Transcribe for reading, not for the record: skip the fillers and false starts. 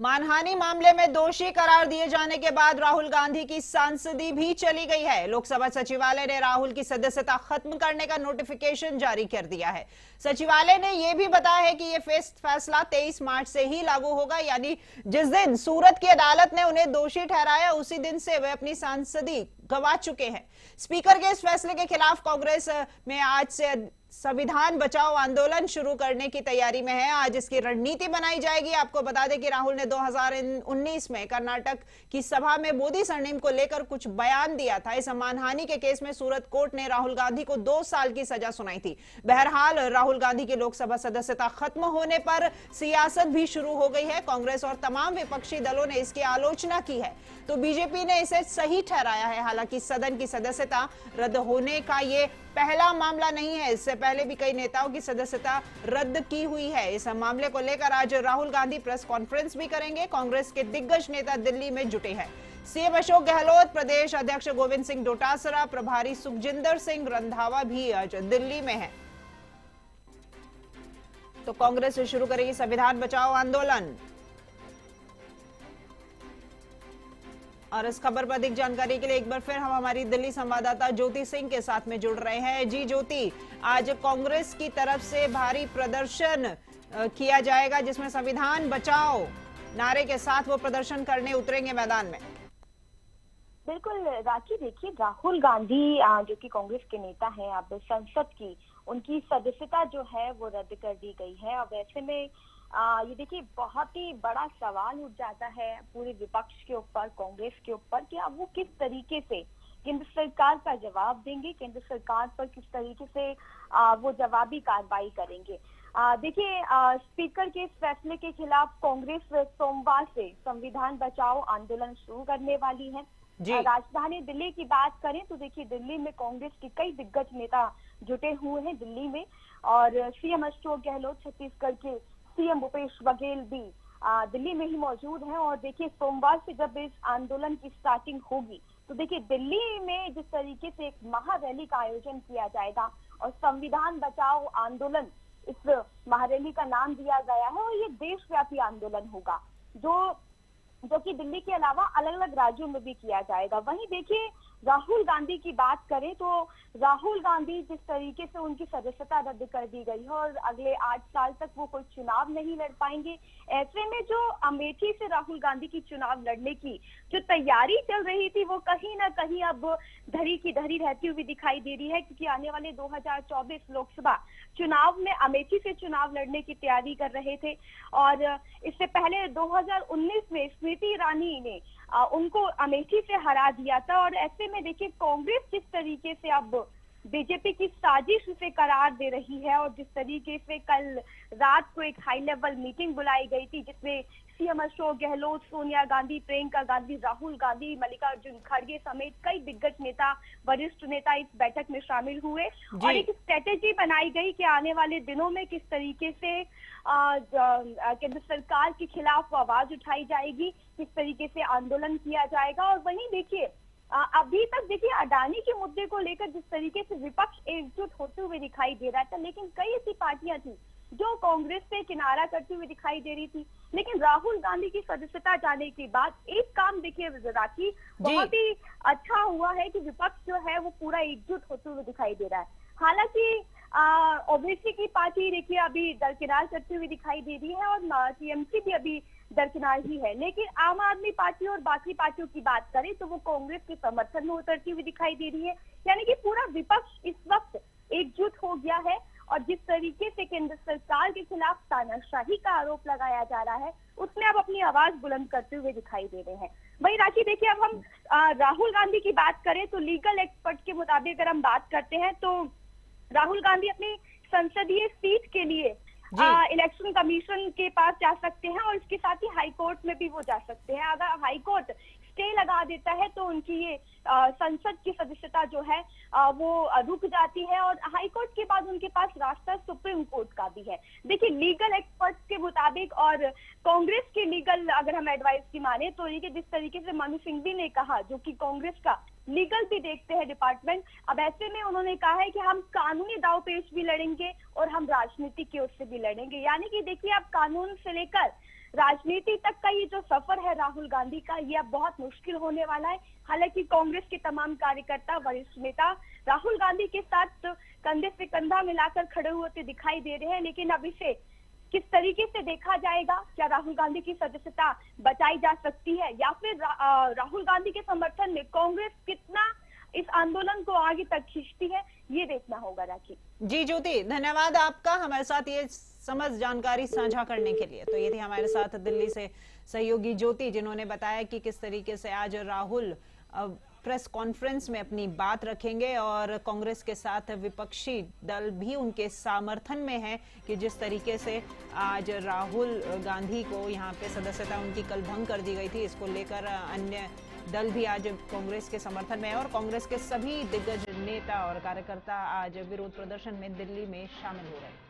मानहानि मामले में दोषी करार दिए जाने के बाद राहुल गांधी की सांसदी भी चली गई है। लोकसभा सचिवालय ने राहुल की सदस्यता खत्म करने का नोटिफिकेशन जारी कर दिया है। सचिवालय ने यह भी बताया है कि यह फैसला 23 मार्च से ही लागू होगा, यानी जिस दिन सूरत की अदालत ने उन्हें दोषी ठहराया उसी दिन से वे अपनी सांसदी गंवा चुके हैं। स्पीकर के इस फैसले के खिलाफ कांग्रेस में आज से संविधान बचाओ आंदोलन शुरू करने की तैयारी में है। आज इसकी रणनीति बनाई जाएगी। आपको बता दें कि राहुल ने 2019 में कर्नाटक की सभा में मोदी सरनेम को लेकर कुछ बयान दिया था। इस मानहानि के केस में सूरत कोर्ट ने राहुल गांधी को 2 साल की सजा सुनाई थी। बहरहाल राहुल गांधी की लोकसभा सदस्यता खत्म होने पर सियासत भी शुरू हो गई है। कांग्रेस और तमाम विपक्षी दलों ने इसकी आलोचना की है, तो बीजेपी ने इसे सही ठहराया है। हालांकि सदन की सदस्यता रद्द होने का ये पहला मामला नहीं है। इससे पहले भी कई नेताओं की सदस्यता रद्द की हुई है। इस मामले को लेकर आज राहुल गांधी प्रेस कॉन्फ्रेंस भी करेंगे। कांग्रेस के दिग्गज नेता दिल्ली में जुटे हैं। सीएम अशोक गहलोत, प्रदेश अध्यक्ष गोविंद सिंह डोटासरा, प्रभारी सुखजिंदर सिंह रंधावा भी आज दिल्ली में है। तो कांग्रेस शुरू करेगी संविधान बचाओ आंदोलन। और इस खबर पर अधिक जानकारी के लिए एक बार फिर हम हमारी दिल्ली संवाददाता ज्योति सिंह के साथ में जुड़ रहे हैं। जी ज्योति, आज कांग्रेस की तरफ से भारी प्रदर्शन किया जाएगा जिसमें संविधान बचाओ नारे के साथ वो प्रदर्शन करने उतरेंगे मैदान में। बिल्कुल राखी, देखिए राहुल गांधी जो कि कांग्रेस के नेता हैं, अब संसद की उनकी सदस्यता जो है वो रद्द कर दी गई है। अब ऐसे में ये देखिए बहुत ही बड़ा सवाल उठ जाता है पूरे विपक्ष के ऊपर, कांग्रेस के ऊपर, कि अब वो किस तरीके से केंद्र सरकार का जवाब देंगे, केंद्र सरकार पर किस तरीके से वो जवाबी कार्रवाई करेंगे। देखिए स्पीकर के इस फैसले के खिलाफ कांग्रेस सोमवार से संविधान बचाओ आंदोलन शुरू करने वाली है। राजधानी दिल्ली की बात करें तो देखिए दिल्ली में कांग्रेस के कई दिग्गज नेता जुटे हुए हैं दिल्ली में, और सीएम अशोक गहलोत, छत्तीसगढ़ के सीएम भूपेश बघेल भी दिल्ली में ही मौजूद हैं। और देखिए सोमवार से जब इस आंदोलन की स्टार्टिंग होगी तो देखिए दिल्ली में जिस तरीके से एक महारैली का आयोजन किया जाएगा और संविधान बचाओ आंदोलन इस महारैली का नाम दिया गया है, और ये देशव्यापी आंदोलन होगा जो कि दिल्ली के अलावा अलग अलग राज्यों में भी किया जाएगा। वहीं देखिए राहुल गांधी की बात करें तो राहुल गांधी जिस तरीके से उनकी सदस्यता रद्द कर दी गई है और अगले 8 साल तक वो कोई चुनाव नहीं लड़ पाएंगे, ऐसे में जो अमेठी से राहुल गांधी की चुनाव लड़ने की जो तैयारी चल रही थी वो कहीं ना कहीं अब धरी की धरी रहती हुई दिखाई दे रही है, क्योंकि आने वाले 2024 लोकसभा चुनाव में अमेठी से चुनाव लड़ने की तैयारी कर रहे थे। और इससे पहले 2019 में स्मृति ईरानी ने उनको अमेठी से हरा दिया था। और ऐसे में देखिए कांग्रेस जिस तरीके से अब बीजेपी की साजिश से करार दे रही है, और जिस तरीके से कल रात को एक हाई लेवल मीटिंग बुलाई गई थी जिसमें सीएम अशोक गहलोत, सोनिया गांधी, प्रियंका गांधी, राहुल गांधी, मल्लिकार्जुन खड़गे समेत कई दिग्गज नेता, वरिष्ठ नेता इस बैठक में शामिल हुए और एक स्ट्रेटेजी बनाई गई कि आने वाले दिनों में किस तरीके से केंद्र सरकार के खिलाफ आवाज उठाई जाएगी, किस तरीके से आंदोलन किया जाएगा। और वहीं देखिए अभी तक देखिए अडानी के मुद्दे को लेकर जिस तरीके से विपक्ष एकजुट होते हुए दिखाई दे रहा था, लेकिन कई ऐसी पार्टियां थी जो कांग्रेस से किनारा करती हुई दिखाई दे रही थी। लेकिन राहुल गांधी की सदस्यता जाने के बाद एक काम देखिए राखी, बहुत ही अच्छा हुआ है कि विपक्ष जो है वो पूरा एकजुट होते हुए दिखाई दे रहा है। हालांकि ओबीसी की पार्टी देखिए अभी दरकिनार करती हुई दिखाई दे रही है और टीएमसी भी अभी दरकिनार ही है, लेकिन आम आदमी पार्टी और बाकी पार्टियों की बात करें तो वो कांग्रेस के समर्थन में उतरती हुई दिखाई दे रही है। यानी कि पूरा विपक्ष इस वक्त एकजुट हो गया है और जिस तरीके से केंद्र सरकार के खिलाफ तानाशाही का आरोप लगाया जा रहा है उसमें अब अपनी आवाज बुलंद करते हुए दिखाई दे रहे हैं। वही राखी देखिए अब हम राहुल गांधी की बात करें तो लीगल एक्सपर्ट के मुताबिक अगर हम बात करते हैं तो राहुल गांधी अपनी संसदीय सीट के लिए इलेक्शन कमीशन के पास जा सकते हैं और इसके साथ ही हाई कोर्ट में भी वो जा सकते हैं। अगर हाई कोर्ट स्टे लगा देता है तो उनकी ये संसद की सदस्यता जो है वो रुक जाती है और हाई कोर्ट के बाद उनके पास रास्ता सुप्रीम कोर्ट का भी है। देखिए लीगल एक्सपर्ट्स के मुताबिक और कांग्रेस के लीगल अगर हम एडवाइस की माने तो ये जिस तरीके से मनु सिंघवी ने कहा, जो कि कांग्रेस का लीगल भी देखते हैं डिपार्टमेंट, अब ऐसे में उन्होंने कहा है कि हम कानूनी दांवपेच भी लड़ेंगे और हम राजनीति की ओर से भी लड़ेंगे। यानी कि देखिए अब कानून से लेकर राजनीति तक का ये जो सफर है राहुल गांधी का, ये अब बहुत मुश्किल होने वाला है। हालांकि कांग्रेस के तमाम कार्यकर्ता, वरिष्ठ नेता राहुल गांधी के साथ कंधे से कंधा मिलाकर खड़े होते दिखाई दे रहे हैं, लेकिन अब इसे किस तरीके से देखा जाएगा? क्या राहुल गांधी की सदस्यता बचाई जा सकती है, या फिर राहुल गांधी के समर्थन में कांग्रेस कितना इस आंदोलन को आगे तक खींचती है, ये देखना होगा। राखी जी ज्योति, धन्यवाद आपका हमारे साथ ये समझ जानकारी साझा करने के लिए। तो ये थी हमारे साथ दिल्ली से सहयोगी ज्योति, जिन्होंने बताया कि किस तरीके से आज राहुल प्रेस कॉन्फ्रेंस में अपनी बात रखेंगे और कांग्रेस के साथ विपक्षी दल भी उनके समर्थन में है कि जिस तरीके से आज राहुल गांधी को यहाँ पे सदस्यता उनकी कल भंग कर दी गई थी, इसको लेकर अन्य दल भी आज कांग्रेस के समर्थन में है और कांग्रेस के सभी दिग्गज नेता और कार्यकर्ता आज विरोध प्रदर्शन में दिल्ली में शामिल हो रहे हैं।